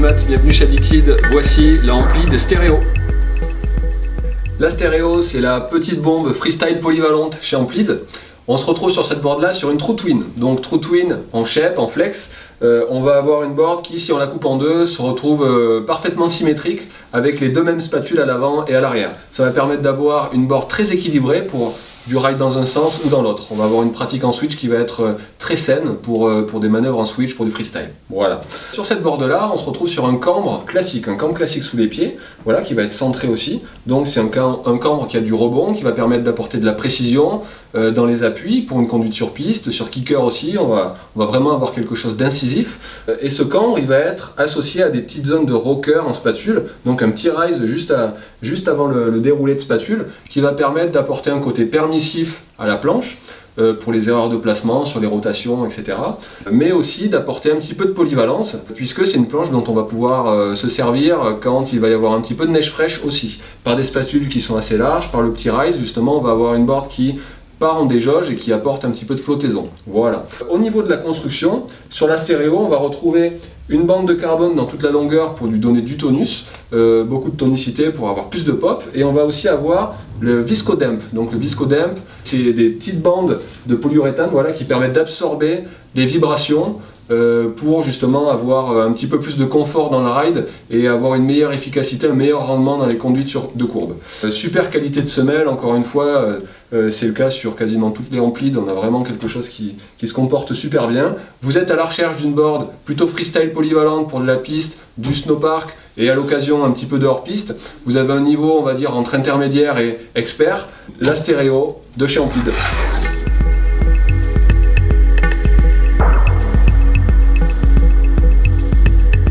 Matt, bienvenue chez Addicted. Voici la ampli de stéréo. La stéréo, c'est la petite bombe freestyle polyvalente chez Amplid. On se retrouve sur cette board là sur une True Twin. Donc True Twin en shape, en flex. On va avoir une board qui, si on la coupe en deux, se retrouve parfaitement symétrique avec les deux mêmes spatules à l'avant et à l'arrière. Ça va permettre d'avoir une board très équilibrée pour du ride dans un sens ou dans l'autre. On va avoir une pratique en switch qui va être très saine pour des manœuvres en switch, pour du freestyle. Voilà. Sur cette board là, on se retrouve sur un cambre classique sous les pieds, voilà, qui va être centré aussi. Donc c'est un cambre qui a du rebond, qui va permettre d'apporter de la précision dans les appuis pour une conduite sur piste, sur kicker aussi. On va vraiment avoir quelque chose d'incisif. Et ce cambre, il va être associé à des petites zones de rocker en spatule, donc un petit rise juste avant le déroulé de spatule, qui va permettre d'apporter un côté permissif à la planche pour les erreurs de placement, sur les rotations, etc. Mais aussi d'apporter un petit peu de polyvalence, puisque c'est une planche dont on va pouvoir se servir quand il va y avoir un petit peu de neige fraîche aussi. Par des spatules qui sont assez larges, par le petit rise, justement, on va avoir une board qui part en déjauge et qui apporte un petit peu de flottaison. Voilà. Au niveau de la construction, sur la stéréo, on va retrouver une bande de carbone dans toute la longueur pour lui donner du tonus, beaucoup de tonicité pour avoir plus de pop, et on va aussi avoir le Viscodamp. Donc le Viscodamp, c'est des petites bandes de polyuréthane, voilà, qui permettent d'absorber les vibrations pour justement avoir un petit peu plus de confort dans la ride et avoir une meilleure efficacité, un meilleur rendement dans les conduites de courbe. Super qualité de semelle, encore une fois, c'est le cas sur quasiment toutes les Amplid, on a vraiment quelque chose qui se comporte super bien. Vous êtes à la recherche d'une board plutôt freestyle polyvalente pour de la piste, du snowpark et à l'occasion un petit peu de hors-piste. Vous avez un niveau, on va dire, entre intermédiaire et expert, la stéréo de chez Amplid.